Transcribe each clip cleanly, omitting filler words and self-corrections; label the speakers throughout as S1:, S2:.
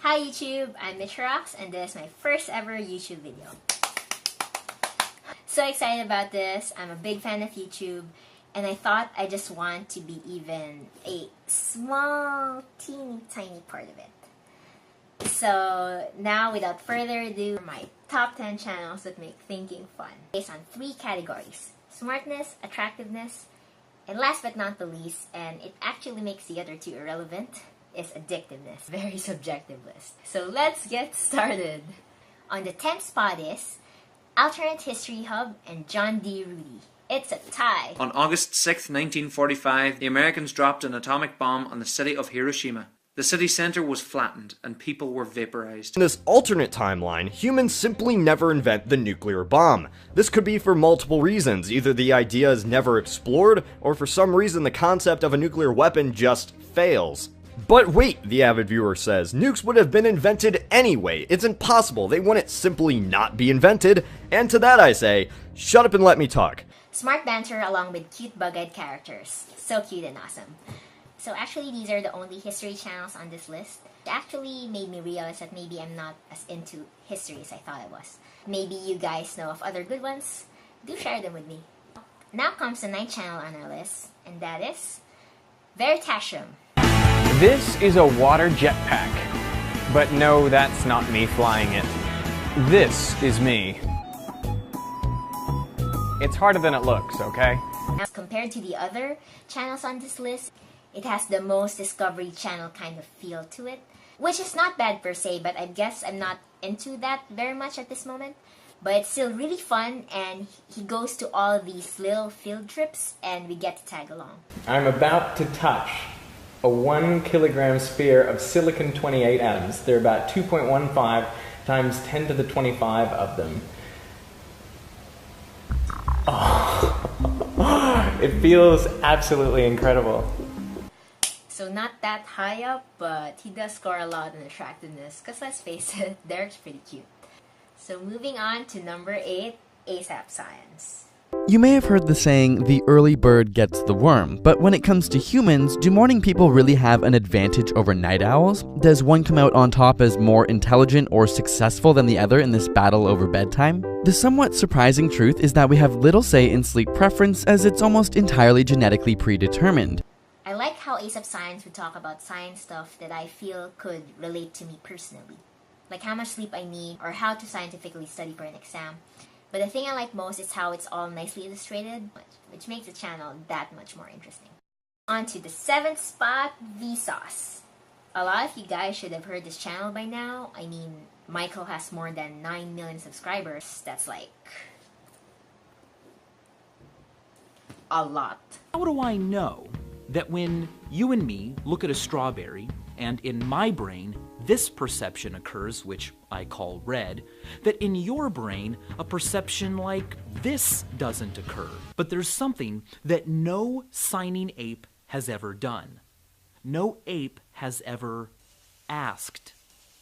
S1: Hi YouTube, I'm Mitchrox and this is my first ever YouTube video. So excited about this. I'm a big fan of YouTube and I thought I just want to be even a small, teeny, tiny part of it. So now without further ado, my top 10 channels that make thinking fun. Based on 3 categories: smartness, attractiveness, and last but not the least, and it actually makes the other 2 irrelevant, is addictiveness. Very subjective list. So let's get started. On the 10th spot is Alternate History Hub and John D. Rudy. It's a tie.
S2: On August 6, 1945, the Americans dropped an atomic bomb on the city of Hiroshima. The city center was flattened and people were vaporized.
S3: In this alternate timeline, humans simply never invent the nuclear bomb. This could be for multiple reasons. Either the idea is never explored, or for some reason the concept of a nuclear weapon just fails. But wait, the avid viewer says, nukes would have been invented anyway. It's impossible. They wouldn't simply not be invented. And to that I say, shut up and let me talk.
S1: Smart banter along with cute bug-eyed characters. So cute and awesome. So actually these are the only history channels on this list. It actually made me realize that maybe I'm not as into history as I thought I was. Maybe you guys know of other good ones. Do share them with me. Now comes the 9th channel on our list, and that is Veritasium.
S4: This is a water jetpack. But no, that's not me flying it. This is me. It's harder than it looks, okay?
S1: As compared to the other channels on this list, it has the most Discovery Channel kind of feel to it, which is not bad per se, but I guess I'm not into that very much at this moment. But it's still really fun, and he goes to all these little field trips, and we get to tag along.
S4: I'm about to touch a 1 kilogram sphere of silicon-28 atoms. There are about 2.15 times 10 to the 25 of them. Oh. It feels absolutely incredible.
S1: So not that high up, but he does score a lot in attractiveness, because let's face it, Derek's pretty cute. So moving on to number 8, ASAP Science.
S5: You may have heard the saying, the early bird gets the worm, but when it comes to humans, do morning people really have an advantage over night owls? Does one come out on top as more intelligent or successful than the other in this battle over bedtime? The somewhat surprising truth is that we have little say in sleep preference, as it's almost entirely genetically predetermined.
S1: I like how ASAP Science would talk about science stuff that I feel could relate to me personally. Like how much sleep I need, or how to scientifically study for an exam. But the thing I like most is how it's all nicely illustrated, which makes the channel that much more interesting. On to the 7th spot, Vsauce. A lot of you guys should have heard this channel by now. I mean, Michael has more than 9 million subscribers. That's like a lot.
S6: How do I know that when you and me look at a strawberry, and in my brain, this perception occurs, which I call red, that in your brain, a perception like this doesn't occur? But there's something that no signing ape has ever done. No ape has ever asked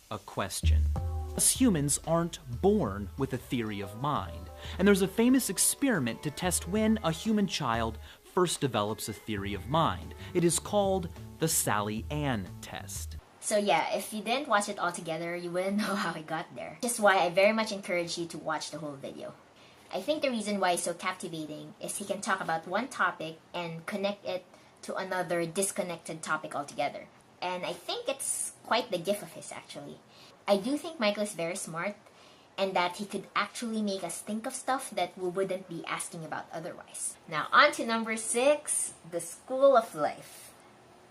S6: a question. Us humans aren't born with a theory of mind, and there's a famous experiment to test when a human child first develops a theory of mind. It is called the Sally Ann test.
S1: So yeah, if you didn't watch it all together, you wouldn't know how I got there. Which is why I very much encourage you to watch the whole video. I think the reason why it's so captivating is he can talk about one topic and connect it to another disconnected topic altogether. And I think it's quite the gift of his, actually. I do think Michael is very smart, and that he could actually make us think of stuff that we wouldn't be asking about otherwise. Now on to number 6, The School of Life.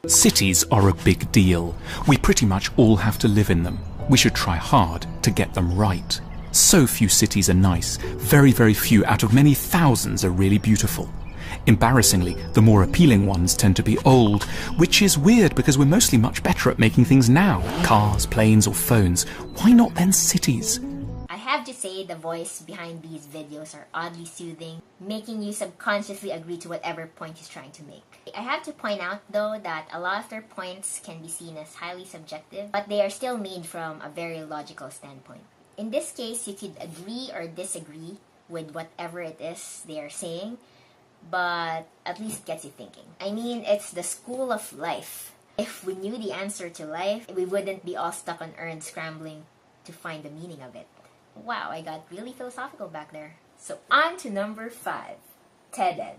S7: Cities are a big deal. We pretty much all have to live in them. We should try hard to get them right. So few cities are nice. Very, very few out of many thousands are really beautiful. Embarrassingly, the more appealing ones tend to be old, which is weird because we're mostly much better at making things now. Cars, planes, or phones. Why not then cities?
S1: I have to say the voice behind these videos are oddly soothing, making you subconsciously agree to whatever point he's trying to make. I have to point out though that a lot of their points can be seen as highly subjective, but they are still made from a very logical standpoint. In this case, you could agree or disagree with whatever it is they are saying, but at least it gets you thinking. I mean, it's the school of life. If we knew the answer to life, we wouldn't be all stuck on Earth scrambling to find the meaning of it. Wow, I got really philosophical back there. So on to number 5, TED-Ed.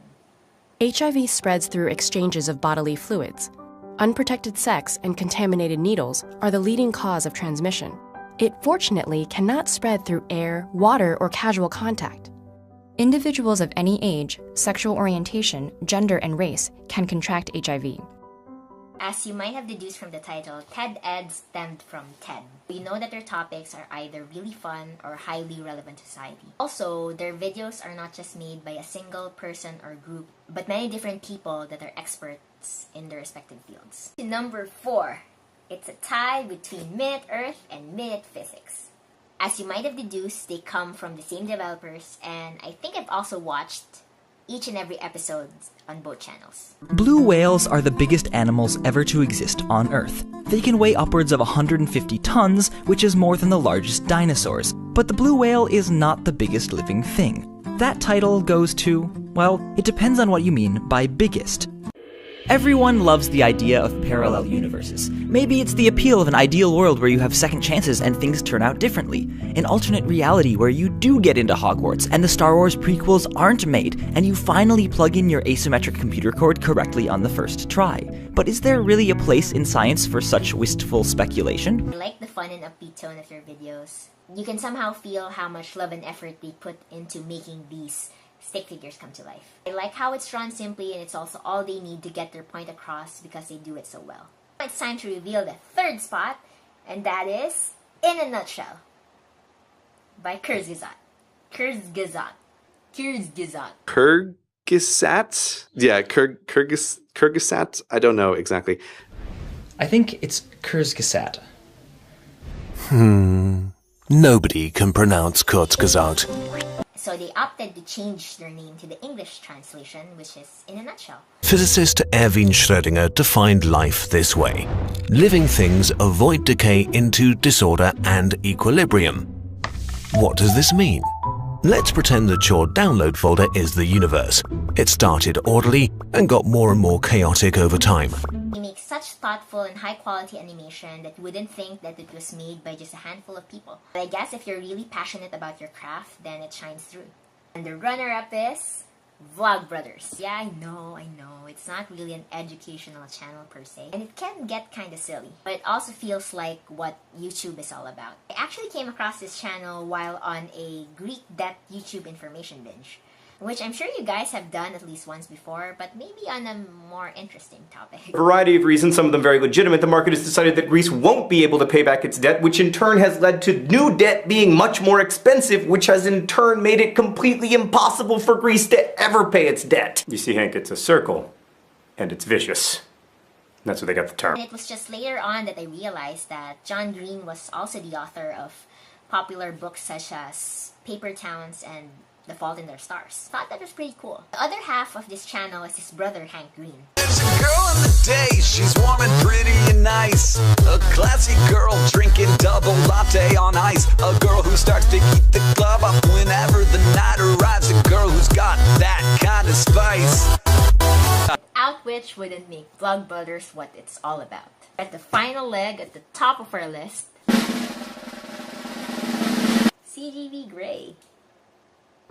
S8: HIV spreads through exchanges of bodily fluids. Unprotected sex and contaminated needles are the leading cause of transmission. It fortunately cannot spread through air, water, or casual contact.
S9: Individuals of any age, sexual orientation, gender, and race can contract HIV.
S1: As you might have deduced from the title, TED-Ed stemmed from TED. We know that their topics are either really fun or highly relevant to society. Also, their videos are not just made by a single person or group, but many different people that are experts in their respective fields. To number 4, it's a tie between Minute Earth and Minute Physics. As you might have deduced, they come from the same developers, and I think I've also watched each and every episode on both channels.
S10: Blue whales are the biggest animals ever to exist on Earth. They can weigh upwards of 150 tons, which is more than the largest dinosaurs. But the blue whale is not the biggest living thing. That title goes to, well, it depends on what you mean by biggest. Everyone loves the idea of parallel universes. Maybe it's the appeal of an ideal world where you have second chances and things turn out differently. An alternate reality where you do get into Hogwarts and the Star Wars prequels aren't made and you finally plug in your asymmetric computer code correctly on the first try. But is there really a place in science for such wistful speculation?
S1: I like the fun and upbeat tone of their videos. You can somehow feel how much love and effort they put into making these stick figures come to life. I like how it's drawn simply, and it's also all they need to get their point across because they do it so well. It's time to reveal the 3rd spot, and that is In a Nutshell by Kurzgesagt.
S11: Kyrgyzstat? Yeah, Kyrgyzstat? I don't know exactly.
S12: I think it's Kurzgesagt.
S13: Nobody can pronounce Kurzgesagt.
S1: So they opted to change their name to the English translation, which is In a Nutshell.
S13: Physicist Erwin Schrödinger defined life this way. Living things avoid decay into disorder and equilibrium. What does this mean? Let's pretend that your download folder is the universe. It started orderly and got more and more chaotic over time.
S1: They make such thoughtful and high-quality animation that you wouldn't think that it was made by just a handful of people. But I guess if you're really passionate about your craft, then it shines through. And the runner-up is Vlogbrothers. Yeah, I know, it's not really an educational channel per se, and it can get kind of silly, but it also feels like what YouTube is all about. I actually came across this channel while on a Greek death YouTube information binge, which I'm sure you guys have done at least once before, but maybe on a more interesting topic.
S14: For a variety of reasons, some of them very legitimate, the market has decided that Greece won't be able to pay back its debt, which in turn has led to new debt being much more expensive, which has in turn made it completely impossible for Greece to ever pay its debt. You see, Hank, it's a circle, and it's vicious. That's where they got the term.
S1: And it was just later on that I realized that John Green was also the author of popular books such as Paper Towns and The Fault in Their Stars. Thought that was pretty cool. The other half of this channel is his brother Hank Green.
S15: There's a girl in the day, she's warm and pretty and nice. A classy girl drinking double latte on ice. A girl who starts to keep the club up whenever the night arrives. A girl who's got that kind of spice.
S1: Out which wouldn't make Vlogbrothers what it's all about. At the final leg at the top of our list, CGV Grey.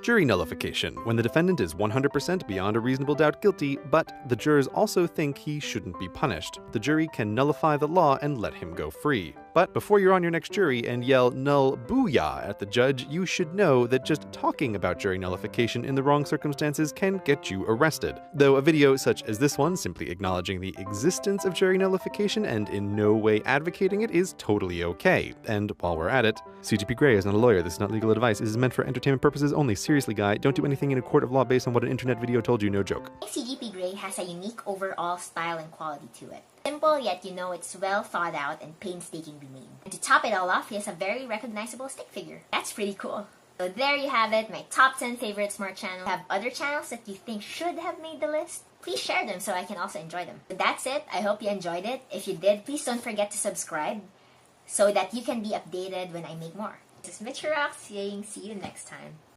S16: Jury nullification, when the defendant is 100% beyond a reasonable doubt guilty, but the jurors also think he shouldn't be punished. The jury can nullify the law and let him go free. But before you're on your next jury and yell null booyah at the judge, you should know that just talking about jury nullification in the wrong circumstances can get you arrested. Though a video such as this one, simply acknowledging the existence of jury nullification and in no way advocating it, is totally okay. And while we're at it, CGP Grey is not a lawyer, this is not legal advice, this is meant for entertainment purposes only. Seriously, guy, don't do anything in a court of law based on what an internet video told you, no joke.
S1: CGP Grey has a unique overall style and quality to it. Simple, yet you know it's well thought out and painstakingly made. And to top it all off, he has a very recognizable stick figure. That's pretty cool. So there you have it, my top 10 favorite smart channels. Have other channels that you think should have made the list? Please share them so I can also enjoy them. So that's it. I hope you enjoyed it. If you did, please don't forget to subscribe so that you can be updated when I make more. This is Mitch Rock saying see you next time.